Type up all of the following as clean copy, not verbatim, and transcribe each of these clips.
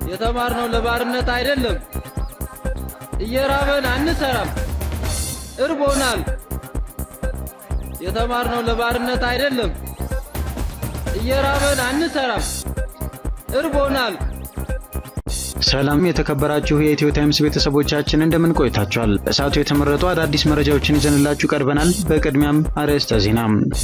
የተማርነው ለባርነት አይደለም። እየራበን አንሰራም፣ እርቦናል። የተማርነው ለባርነት አይደለም። እየራበን አንሰራም፣ እርቦናል። ሰላም የተከበራችሁ የኢትዮ ታይምስ ቤተሰቦቻችን እንደምን ቆይታችኋል? በሰዓቱ የተመረጡ አዳዲስ መረጃዎችን ይዘንላችሁ ቀርበናል። በቅድሚያም አርዕስተ ዜና።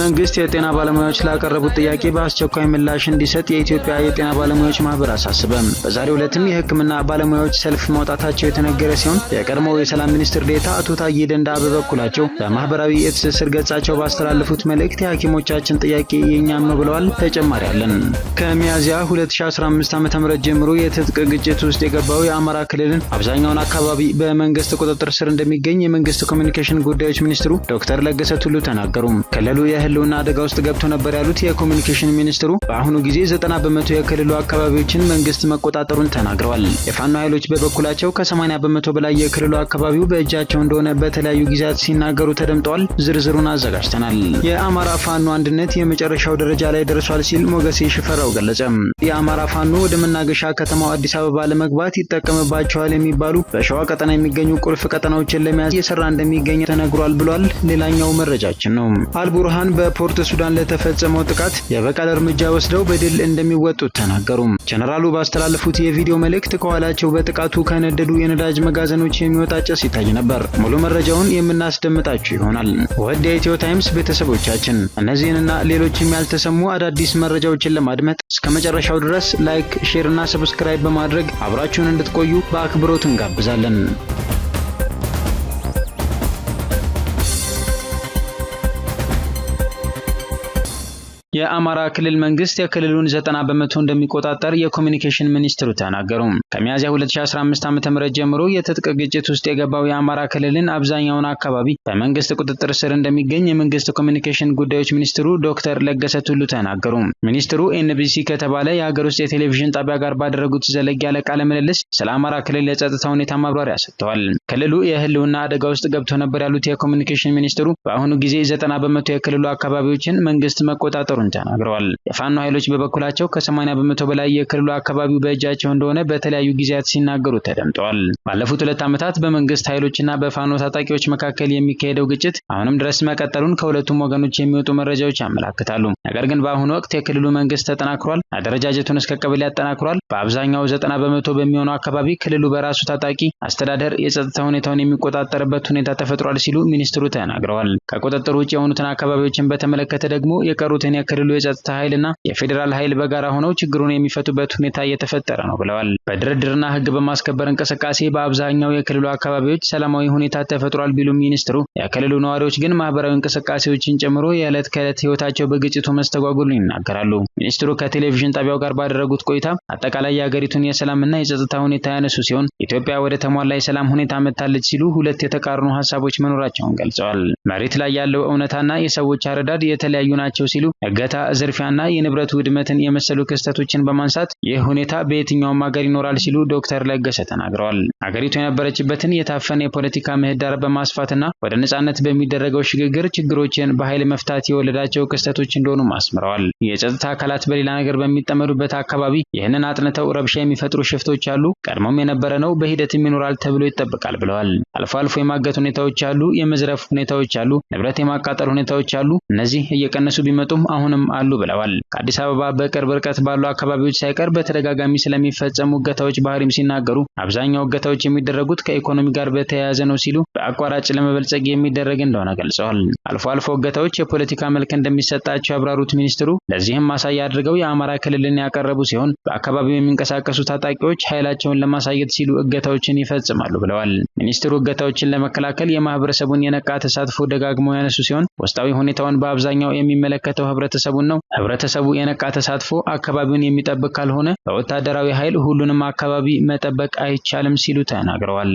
መንግስት የጤና ባለሙያዎች ላቀረቡት ጥያቄ በአስቸኳይ ምላሽ እንዲሰጥ የኢትዮጵያ የጤና ባለሙያዎች ማህበር አሳሰበ። በዛሬው ዕለትም የሕክምና ባለሙያዎች ሰልፍ ማውጣታቸው የተነገረ ሲሆን የቀድሞው የሰላም ሚኒስትር ዴኤታ አቶ ታዬ ደንደአ በበኩላቸው በማህበራዊ የትስስር ገጻቸው ባስተላለፉት መልእክት የሐኪሞቻችን ጥያቄ የኛም ነው ብለዋል። ተጨማሪ አለን። ከሚያዝያ 2015 ዓ.ም ጀምሮ የትጥቅ ግጭት ውስጥ የገባው የአማራ ክልልን አብዛኛውን አካባቢ በመንግስት ቁጥጥር ስር እንደሚገኝ የመንግስት ኮሚኒኬሽን ጉዳዮች ሚኒስትሩ ዶክተር ለገሰ ቱሉ ተናገሩ። ክልሉ የህልውና አደጋ ውስጥ ገብቶ ነበር ያሉት የኮሚኒኬሽን ሚኒስትሩ በአሁኑ ጊዜ 90% የክልሉ አካባቢዎችን መንግስት መቆጣጠሩን ተናግረዋል። የፋኖ ኃይሎች በበኩላቸው ከ80% በላይ የክልሉ አካባቢው በእጃቸው እንደሆነ በተለያዩ ጊዜያት ሲናገሩ ተደምጠዋል። ዝርዝሩን አዘጋጅተናል። የአማራ ፋኖ አንድነት የመጨረሻው ደረጃ ላይ ደርሷል ሲል ሞገሴ ሽፈራው ገለጸ። የአማራ ፋኖ ወደ መናገሻ ከተማው አዲስ አበባ ለመግባት ይጠቀምባቸዋል የሚባሉ በሸዋ ቀጠና የሚገኙ ቁልፍ ቀጠናዎችን ለመያዝ እየሰራ እንደሚገኝ ተነግሯል ብሏል። ሌላኛው መረጃችን ነው። አልቡርሃን በፖርት ሱዳን ለተፈጸመው ጥቃት የበቀል እርምጃ ወስደው በድል እንደሚወጡት ተናገሩ። ጀነራሉ ባስተላለፉት የቪዲዮ መልእክት ከኋላቸው በጥቃቱ ከነደዱ የነዳጅ መጋዘኖች የሚወጣ ጭስ ይታይ ነበር። ሙሉ መረጃውን የምናስደምጣችሁ ይሆናል። ወደ ኢትዮ ታይምስ ቤተሰቦቻችን እነዚህንና ሌሎችም ያልተሰሙ አዳዲስ መረጃዎችን ለማድመጥ እስከ መጨረሻው ድረስ ላይክ፣ ሼር እና ሰብስክራይብ በማድረግ አብራችሁን እንድትቆዩ በአክብሮት እንጋብዛለን። የአማራ ክልል መንግስት የክልሉን 90% እንደሚቆጣጠር የኮሚኒኬሽን ሚኒስትሩ ተናገሩ። ከሚያዝያ 2015 ዓ.ም ጀምሮ የትጥቅ ግጭት ውስጥ የገባው የአማራ ክልልን አብዛኛውን አካባቢ በመንግስት ቁጥጥር ስር እንደሚገኝ የመንግስት ኮሚኒኬሽን ጉዳዮች ሚኒስትሩ ዶክተር ለገሰ ቱሉ ተናገሩ። ሚኒስትሩ ኤንቢሲ ከተባለ የሀገር ውስጥ የቴሌቪዥን ጣቢያ ጋር ባደረጉት ዘለግ ያለ ቃለ ምልልስ ስለ አማራ ክልል የጸጥታ ሁኔታ ማብራሪያ ሰጥተዋል። ክልሉ የህልውና አደጋ ውስጥ ገብቶ ነበር ያሉት የኮሚኒኬሽን ሚኒስትሩ በአሁኑ ጊዜ 90% የክልሉ አካባቢዎችን መንግስት መቆጣጠሩ ተናግረዋል። የፋኖ ኃይሎች በበኩላቸው ከ80% በላይ የክልሉ አካባቢው በእጃቸው እንደሆነ በተለያዩ ጊዜያት ሲናገሩ ተደምጠዋል። ባለፉት 2 ዓመታት በመንግስት ኃይሎችና በፋኖ ታጣቂዎች መካከል የሚካሄደው ግጭት አሁንም ድረስ መቀጠሉን ከሁለቱም ወገኖች የሚወጡ መረጃዎች ያመለክታሉ። ነገር ግን በአሁኑ ወቅት የክልሉ መንግስት ተጠናክሯል፣ አደረጃጀቱን እስከ ቀበሌ ያጠናክሯል። በአብዛኛው 90% በሚሆነው አካባቢ ክልሉ በራሱ ታጣቂ አስተዳደር የጸጥታ ሁኔታውን የሚቆጣጠርበት ሁኔታ ተፈጥሯል ሲሉ ሚኒስትሩ ተናግረዋል። ከቁጥጥር ውጭ የሆኑትን አካባቢዎችን በተመለከተ ደግሞ የቀሩትን የክልሉ የጸጥታ ኃይልና የፌዴራል ኃይል በጋራ ሆነው ችግሩን የሚፈቱበት ሁኔታ እየተፈጠረ ነው ብለዋል። በድርድርና ህግ በማስከበር እንቅስቃሴ በአብዛኛው የክልሉ አካባቢዎች ሰላማዊ ሁኔታ ተፈጥሯል ቢሉም ሚኒስትሩ የክልሉ ነዋሪዎች ግን ማህበራዊ እንቅስቃሴዎችን ጨምሮ የዕለት ከዕለት ህይወታቸው በግጭቱ መስተጓጎሉን ይናገራሉ። ሚኒስትሩ ከቴሌቪዥን ጣቢያው ጋር ባደረጉት ቆይታ አጠቃላይ የሀገሪቱን የሰላምና የጸጥታ ሁኔታ ያነሱ ሲሆን ኢትዮጵያ ወደ ተሟላ የሰላም ሁኔታ መጥታለች ሲሉ ሁለት የተቃረኑ ሀሳቦች መኖራቸውን ገልጸዋል። መሬት ላይ ያለው እውነታና የሰዎች አረዳድ የተለያዩ ናቸው ሲሉ እገታ፣ ዝርፊያና የንብረት ውድመትን የመሰሉ ክስተቶችን በማንሳት ይህ ሁኔታ በየትኛውም ሀገር ይኖራል ሲሉ ዶክተር ለገሰ ተናግረዋል። ሀገሪቱ የነበረችበትን የታፈነ የፖለቲካ ምህዳር በማስፋትና ወደ ነጻነት በሚደረገው ሽግግር ችግሮችን በኃይል መፍታት የወለዳቸው ክስተቶች እንደሆኑ አስምረዋል። የጸጥታ አካላት በሌላ ነገር በሚጠመዱበት አካባቢ ይህንን አጥንተው ረብሻ የሚፈጥሩ ሽፍቶች አሉ። ቀድሞም የነበረ ነው፣ በሂደትም ይኖራል ተብሎ ይጠበቃል ብለዋል። አልፎ አልፎ የማገት ሁኔታዎች አሉ፣ የመዝረፍ ሁኔታዎች አሉ፣ ንብረት የማቃጠል ሁኔታዎች አሉ። እነዚህ እየቀነሱ ቢመጡም አሁንም አሉ ብለዋል። ከአዲስ አበባ በቅርብ ርቀት ባሉ አካባቢዎች ሳይቀር በተደጋጋሚ ስለሚፈጸሙ እገታዎች ባህሪም ሲናገሩ አብዛኛው እገታዎች የሚደረጉት ከኢኮኖሚ ጋር በተያያዘ ነው ሲሉ በአቋራጭ ለመበልጸግ የሚደረግ እንደሆነ ገልጸዋል። አልፎ አልፎ እገታዎች የፖለቲካ መልክ እንደሚሰጣቸው ያብራሩት ሚኒስትሩ ለዚህም ማሳያ አድርገው የአማራ ክልልን ያቀረቡ ሲሆን በአካባቢው የሚንቀሳቀሱ ታጣቂዎች ኃይላቸውን ለማሳየት ሲሉ እገታዎችን ይፈጽማሉ ብለዋል። ሚኒስትሩ እገታዎችን ለመከላከል የማህበረሰቡን የነቃ ተሳትፎ ደጋግመው ያነሱ ሲሆን ውስጣዊ ሁኔታውን በአብዛኛው የሚመለከተው ህብረተሰቡ ነው። ህብረተሰቡ የነቃ ተሳትፎ አካባቢውን የሚጠብቅ ካልሆነ በወታደራዊ ኃይል ሁሉንም አካባቢ መጠበቅ አይቻልም ሲሉ ተናግረዋል።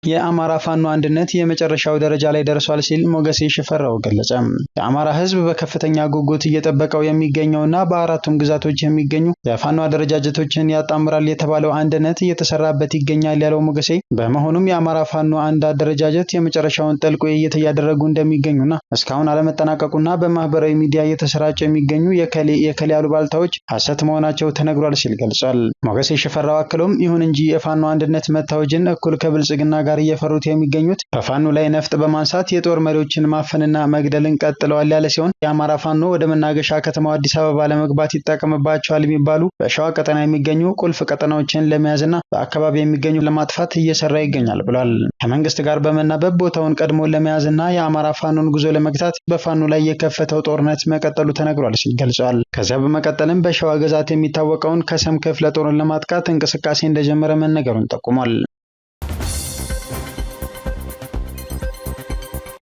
የአማራ ፋኖ አንድነት የመጨረሻው ደረጃ ላይ ደርሷል ሲል ሞገሴ ሽፈራው ገለጸ። የአማራ ሕዝብ በከፍተኛ ጉጉት እየጠበቀው የሚገኘውና በአራቱም ግዛቶች የሚገኙ የፋኖ አደረጃጀቶችን ያጣምራል የተባለው አንድነት እየተሰራበት ይገኛል ያለው ሞገሴ፣ በመሆኑም የአማራ ፋኖ አንድ አደረጃጀት የመጨረሻውን ጥልቅ ውይይት እያደረጉ እንደሚገኙና እስካሁን አለመጠናቀቁና በማህበራዊ ሚዲያ እየተሰራጩ የሚገኙ የከሌ አሉባልታዎች ሐሰት መሆናቸው ተነግሯል ሲል ገልጿል። ሞገሴ ሽፈራው አክሎም ይሁን እንጂ የፋኖ አንድነት መታወጅን እኩል ከብልጽግና ጋር እየፈሩት የሚገኙት በፋኖ ላይ ነፍጥ በማንሳት የጦር መሪዎችን ማፈንና መግደልን ቀጥለዋል ያለ ሲሆን የአማራ ፋኖ ወደ መናገሻ ከተማው አዲስ አበባ ለመግባት ይጠቀምባቸዋል የሚባሉ በሸዋ ቀጠና የሚገኙ ቁልፍ ቀጠናዎችን ለመያዝና በአካባቢ የሚገኙ ለማጥፋት እየሰራ ይገኛል ብሏል። ከመንግስት ጋር በመናበብ ቦታውን ቀድሞ ለመያዝና የአማራ ፋኖን ጉዞ ለመግታት በፋኖ ላይ የከፈተው ጦርነት መቀጠሉ ተነግሯል ሲል ገልጿል። ከዚያ በመቀጠልም በሸዋ ግዛት የሚታወቀውን ከሰም ክፍለ ጦርን ለማጥቃት እንቅስቃሴ እንደጀመረ መነገሩን ጠቁሟል።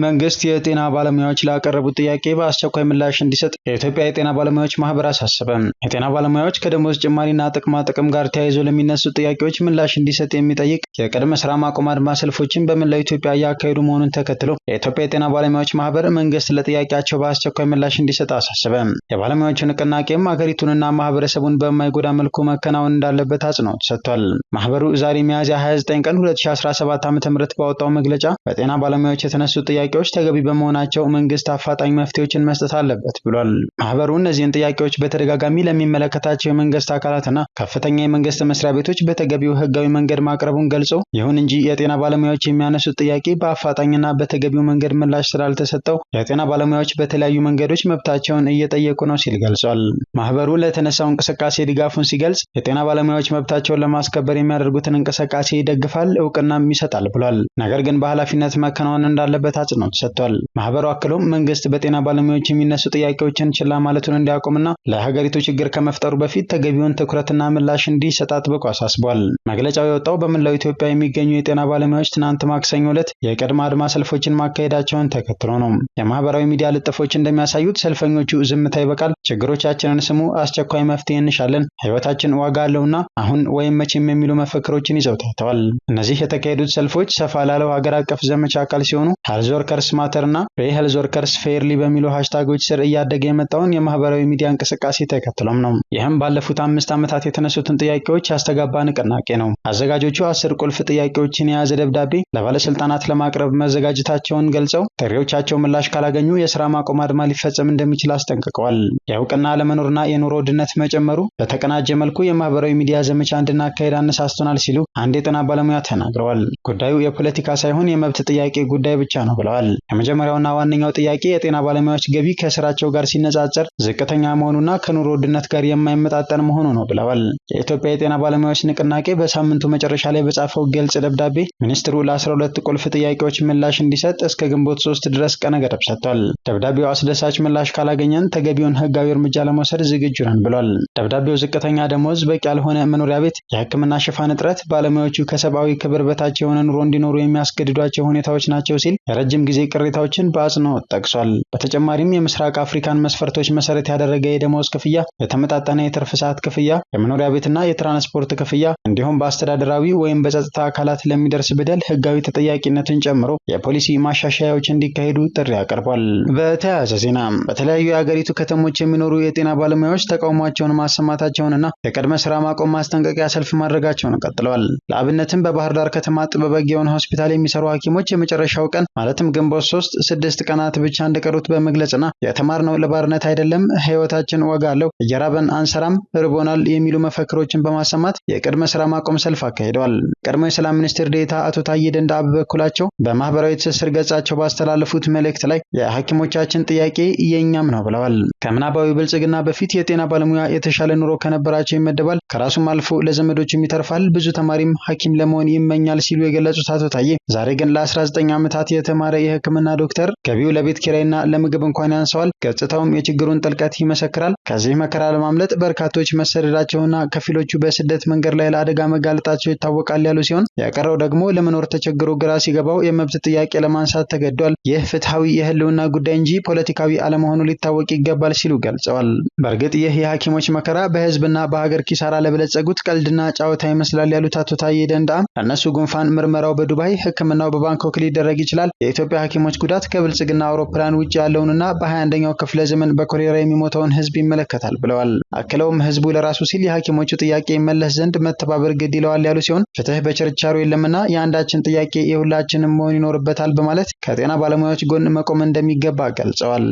መንግስት የጤና ባለሙያዎች ላቀረቡት ጥያቄ በአስቸኳይ ምላሽ እንዲሰጥ የኢትዮጵያ የጤና ባለሙያዎች ማህበር አሳሰበ። የጤና ባለሙያዎች ከደሞዝ ጭማሪና ጥቅማ ጥቅም ጋር ተያይዞ ለሚነሱ ጥያቄዎች ምላሽ እንዲሰጥ የሚጠይቅ የቅድመ ስራ ማቆም አድማ ሰልፎችን በመላው ኢትዮጵያ እያካሄዱ መሆኑን ተከትሎ የኢትዮጵያ የጤና ባለሙያዎች ማህበር መንግስት ለጥያቄያቸው በአስቸኳይ ምላሽ እንዲሰጥ አሳሰበ። የባለሙያዎቹ ንቅናቄም ሀገሪቱንና ማህበረሰቡን በማይጎዳ መልኩ መከናወን እንዳለበት አጽንኦት ሰጥቷል። ማህበሩ ዛሬ ሚያዝያ 29 ቀን 2017 ዓ.ም ባወጣው መግለጫ በጤና ባለሙያዎች የተነሱ ጥያቄዎች ተገቢ በመሆናቸው መንግስት አፋጣኝ መፍትሄዎችን መስጠት አለበት ብሏል። ማህበሩ እነዚህን ጥያቄዎች በተደጋጋሚ ለሚመለከታቸው የመንግስት አካላትና ከፍተኛ የመንግስት መስሪያ ቤቶች በተገቢው ህጋዊ መንገድ ማቅረቡን ገልጾ፣ ይሁን እንጂ የጤና ባለሙያዎች የሚያነሱት ጥያቄ በአፋጣኝና በተገቢው መንገድ ምላሽ ስላልተሰጠው የጤና ባለሙያዎች በተለያዩ መንገዶች መብታቸውን እየጠየቁ ነው ሲል ገልጿል። ማህበሩ ለተነሳው እንቅስቃሴ ድጋፉን ሲገልጽ የጤና ባለሙያዎች መብታቸውን ለማስከበር የሚያደርጉትን እንቅስቃሴ ይደግፋል፣ እውቅናም ይሰጣል ብሏል። ነገር ግን በኃላፊነት መከናወን እንዳለበት አጽንኦት ሰጥቷል። ማህበሩ አክሎም መንግስት በጤና ባለሙያዎች የሚነሱ ጥያቄዎችን ችላ ማለቱን እንዲያቆምና ለሀገሪቱ ችግር ከመፍጠሩ በፊት ተገቢውን ትኩረትና ምላሽ እንዲሰጥ አጥብቆ አሳስቧል። መግለጫው የወጣው በመላው ኢትዮጵያ የሚገኙ የጤና ባለሙያዎች ትናንት ማክሰኞ ዕለት የቅድመ አድማ ሰልፎችን ማካሄዳቸውን ተከትሎ ነው። የማህበራዊ ሚዲያ ልጥፎች እንደሚያሳዩት ሰልፈኞቹ ዝምታ ይበቃል፣ ችግሮቻችንን ስሙ፣ አስቸኳይ መፍትሄ እንሻለን፣ ህይወታችን ዋጋ አለውና አሁን ወይም መቼም የሚሉ መፈክሮችን ይዘው ታይተዋል። እነዚህ የተካሄዱት ሰልፎች ሰፋ ላለው ሀገር አቀፍ ዘመቻ አካል ሲሆኑ ሄልዝ ወርከርስ ማተር እና ሄልዝ ወርከርስ ፌርሊ በሚሉ ሃሽታጎች ስር እያደገ የመጣውን የማህበራዊ ሚዲያ እንቅስቃሴ ተከትሎም ነው። ይህም ባለፉት 5 ዓመታት የተነሱትን ጥያቄዎች ያስተጋባ ንቅናቄ ነው። አዘጋጆቹ 10 ቁልፍ ጥያቄዎችን የያዘ ደብዳቤ ለባለስልጣናት ለማቅረብ መዘጋጀታቸውን ገልጸው ጥሪዎቻቸው ምላሽ ካላገኙ የስራ ማቆም አድማ ሊፈጸም እንደሚችል አስጠንቅቀዋል። የእውቅና አለመኖርና የኑሮ ውድነት መጨመሩ በተቀናጀ መልኩ የማህበራዊ ሚዲያ ዘመቻ እንድናካሄድ አነሳስቶናል ሲሉ አንድ የጤና ባለሙያ ተናግረዋል። ጉዳዩ የፖለቲካ ሳይሆን የመብት ጥያቄ ጉዳይ ብቻ ነው ብለዋል። የመጀመሪያውና ዋነኛው ጥያቄ የጤና ባለሙያዎች ገቢ ከስራቸው ጋር ሲነጻጸር ዝቅተኛ መሆኑና ከኑሮ ውድነት ጋር የማይመጣጠን መሆኑ ነው ብለዋል። የኢትዮጵያ የጤና ባለሙያዎች ንቅናቄ በሳምንቱ መጨረሻ ላይ በጻፈው ግልጽ ደብዳቤ ሚኒስትሩ ለ12 ቁልፍ ጥያቄዎች ምላሽ እንዲሰጥ እስከ ግንቦት 3 ድረስ ቀነ ገደብ ሰጥቷል። ደብዳቤው አስደሳች ምላሽ ካላገኘን ተገቢውን ህጋዊ እርምጃ ለመውሰድ ዝግጁ ነን ብሏል። ደብዳቤው ዝቅተኛ ደሞዝ፣ በቂ ያልሆነ መኖሪያ ቤት፣ የህክምና ሽፋን እጥረት፣ ባለሙያዎቹ ከሰብአዊ ክብር በታች የሆነ ኑሮ እንዲኖሩ የሚያስገድዷቸው ሁኔታዎች ናቸው ሲል የረጅም ጊዜ ቅሬታዎችን በአጽንኦት ጠቅሷል። በተጨማሪም የምስራቅ አፍሪካን መስፈርቶች መሰረት ያደረገ የደሞዝ ክፍያ፣ የተመጣጠነ የትርፍ ሰዓት ክፍያ፣ የመኖሪያ ቤትና የትራንስፖርት ክፍያ እንዲሁም በአስተዳደራዊ ወይም በጸጥታ አካላት ለሚደርስ በደል ህጋዊ ተጠያቂነትን ጨምሮ የፖሊሲ ማሻሻያዎች እንዲካሄዱ ጥሪ አቅርቧል። በተያያዘ ዜና በተለያዩ የአገሪቱ ከተሞች የሚኖሩ የጤና ባለሙያዎች ተቃውሟቸውን ማሰማታቸውንና የቅድመ ስራ ማቆም ማስጠንቀቂያ ሰልፍ ማድረጋቸውን ቀጥለዋል። ለአብነትም በባህር ዳር ከተማ ጥበበ ግዮን ሆስፒታል የሚሰሩ ሐኪሞች የመጨረሻው ቀን ማለትም ግንቦት 3 6 ቀናት ብቻ እንደቀሩት በመግለጽና የተማርነው ለባርነት አይደለም፣ ህይወታችን ዋጋ አለው፣ እየራበን አንሰራም፣ ርቦናል የሚሉ መፈክሮችን በማሰማት የቅድመ ስራ ማቆም ሰልፍ አካሂደዋል። ቀድሞ የሰላም ሚኒስትር ዴኤታ አቶ ታዬ ደንደአ በበኩላቸው በማህበራዊ ትስስር ገጻቸው ባስተላለፉት መልእክት ላይ የሐኪሞቻችን ጥያቄ የኛም ነው ብለዋል። ከምናባዊ ብልጽግና በፊት የጤና ባለሙያ የተሻለ ኑሮ ከነበራቸው ይመደባል፣ ከራሱም አልፎ ለዘመዶችም ይተርፋል፣ ብዙ ተማሪም ሐኪም ለመሆን ይመኛል ሲሉ የገለጹት አቶ ታዬ ዛሬ ግን ለ19 ዓመታት የተማረ የሕክምና ዶክተር ገቢው ለቤት ኪራይና ለምግብ እንኳን ያንሰዋል፣ ገጽታውም የችግሩን ጥልቀት ይመሰክራል። ከዚህ መከራ ለማምለጥ በርካቶች መሰደዳቸውና ከፊሎቹ በስደት መንገድ ላይ ለአደጋ መጋለጣቸው ይታወቃል ያሉ ሲሆን የቀረው ደግሞ ለመኖር ተቸግሮ ግራ ሲገባው የመብት ጥያቄ ለማንሳት ተገዷል። ይህ ፍትሐዊ የህልውና ጉዳይ እንጂ ፖለቲካዊ አለመሆኑ ሊታወቅ ይገባል ሲሉ ገልጸዋል። በእርግጥ ይህ የሐኪሞች መከራ በህዝብና በሀገር ኪሳራ ለበለጸጉት ቀልድና ጨዋታ ይመስላል ያሉት አቶ ታዬ ደንደአ ለእነሱ ጉንፋን ምርመራው በዱባይ ሕክምናው በባንኮክ ሊደረግ ይችላል። የኢትዮጵያ ሐኪሞች ጉዳት ከብልጽግና አውሮፕላን ውጭ ያለውንና በ21ኛው ክፍለ ዘመን በኮሌራ የሚሞተውን ህዝብ ይመለከታል ብለዋል። አክለውም ህዝቡ ለራሱ ሲል የሐኪሞቹ ጥያቄ ይመለስ ዘንድ መተባበር ግድ ይለዋል ያሉ ሲሆን ፍትህ በችርቻሮ የለምና የአንዳችን ጥያቄ የሁላችንም መሆን ይኖርበታል በማለት ከጤና ባለሙያዎች ጎን መቆም እንደሚገባ ገልጸዋል።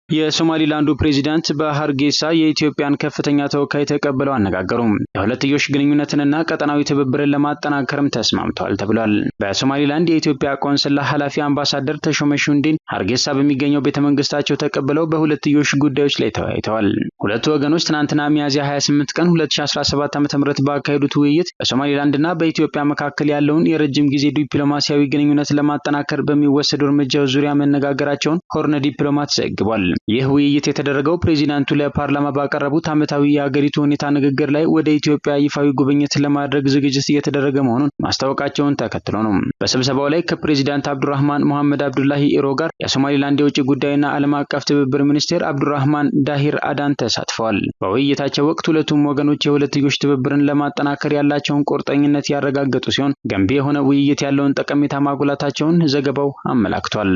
የሶማሊላንዱ ፕሬዚዳንት በሃርጌሳ የኢትዮጵያን ከፍተኛ ተወካይ ተቀብለው አነጋገሩ። የሁለትዮሽ ግንኙነትንና ቀጠናዊ ትብብርን ለማጠናከርም ተስማምተዋል ተብሏል። በሶማሊላንድ የኢትዮጵያ ቆንስላ ኃላፊ አምባሳደር ተሾመ ሹንዲን ሃርጌሳ በሚገኘው ቤተመንግስታቸው ተቀብለው በሁለትዮሽ ጉዳዮች ላይ ተወያይተዋል። ሁለቱ ወገኖች ትናንትና ሚያዝያ 28 ቀን 2017 ዓ.ም ባካሄዱት ውይይት በሶማሊላንድና በኢትዮጵያ መካከል ያለውን የረጅም ጊዜ ዲፕሎማሲያዊ ግንኙነት ለማጠናከር በሚወሰዱ እርምጃዎች ዙሪያ መነጋገራቸውን ሆርን ዲፕሎማት ዘግቧል። ይህ ውይይት የተደረገው ፕሬዚዳንቱ ለፓርላማ ባቀረቡት ዓመታዊ የሀገሪቱ ሁኔታ ንግግር ላይ ወደ ኢትዮጵያ ይፋዊ ጉብኝት ለማድረግ ዝግጅት እየተደረገ መሆኑን ማስታወቃቸውን ተከትሎ ነው። በስብሰባው ላይ ከፕሬዚዳንት አብዱራህማን መሐመድ አብዱላሂ ኢሮ ጋር የሶማሊላንድ የውጭ ጉዳይና ዓለም አቀፍ ትብብር ሚኒስቴር አብዱራህማን ዳሂር አዳን ተሳትፈዋል። በውይይታቸው ወቅት ሁለቱም ወገኖች የሁለትዮሽ ትብብርን ለማጠናከር ያላቸውን ቁርጠኝነት ያረጋገጡ ሲሆን ገንቢ የሆነ ውይይት ያለውን ጠቀሜታ ማጉላታቸውን ዘገባው አመላክቷል።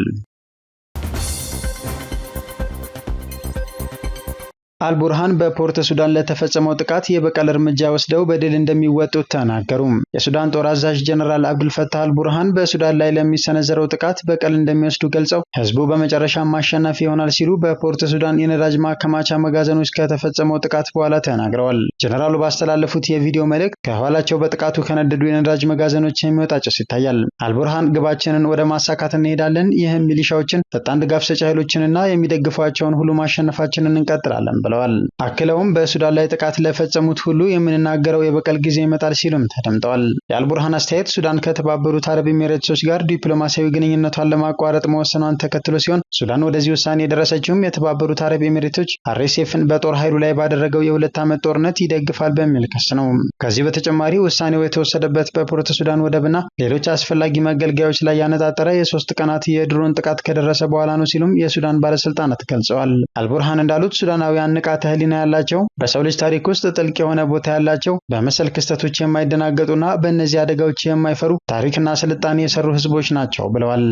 አልቡርሃን በፖርት ሱዳን ለተፈጸመው ጥቃት የበቀል እርምጃ ወስደው በድል እንደሚወጡት ተናገሩ። የሱዳን ጦር አዛዥ ጀነራል አብዱልፈታህ አልቡርሃን በሱዳን ላይ ለሚሰነዘረው ጥቃት በቀል እንደሚወስዱ ገልጸው ህዝቡ በመጨረሻ ማሸናፊ ይሆናል ሲሉ በፖርት ሱዳን የነዳጅ ማከማቻ መጋዘኖች ከተፈጸመው ጥቃት በኋላ ተናግረዋል። ጀነራሉ ባስተላለፉት የቪዲዮ መልእክት ከኋላቸው በጥቃቱ ከነደዱ የነዳጅ መጋዘኖች የሚወጣ ጭስ ይታያል። አልቡርሃን ግባችንን ወደ ማሳካት እንሄዳለን፣ ይህም ሚሊሻዎችን፣ ፈጣን ድጋፍ ሰጪ ኃይሎችንና የሚደግፏቸውን ሁሉ ማሸነፋችንን እንቀጥላለን ብለዋል። አክለውም በሱዳን ላይ ጥቃት ለፈጸሙት ሁሉ የምንናገረው የበቀል ጊዜ ይመጣል ሲሉም ተደምጠዋል። የአልቡርሃን አስተያየት ሱዳን ከተባበሩት አረብ ኤሚሬቶች ጋር ዲፕሎማሲያዊ ግንኙነቷን ለማቋረጥ መወሰኗን ተከትሎ ሲሆን ሱዳን ወደዚህ ውሳኔ የደረሰችውም የተባበሩት አረብ ኤሚሬቶች አርኤስኤፍን በጦር ኃይሉ ላይ ባደረገው የ2 ዓመት ጦርነት ይደግፋል በሚል ክስ ነው። ከዚህ በተጨማሪ ውሳኔው የተወሰደበት በፖርት ሱዳን ወደብና ሌሎች አስፈላጊ መገልገያዎች ላይ ያነጣጠረ የ3 ቀናት የድሮን ጥቃት ከደረሰ በኋላ ነው ሲሉም የሱዳን ባለስልጣናት ገልጸዋል። አልቡርሃን እንዳሉት ሱዳናውያን ንቃተ ህሊና ያላቸው፣ በሰው ልጅ ታሪክ ውስጥ ጥልቅ የሆነ ቦታ ያላቸው፣ በመሰል ክስተቶች የማይደናገጡና በእነዚህ አደጋዎች የማይፈሩ ታሪክና ስልጣኔ የሰሩ ህዝቦች ናቸው ብለዋል።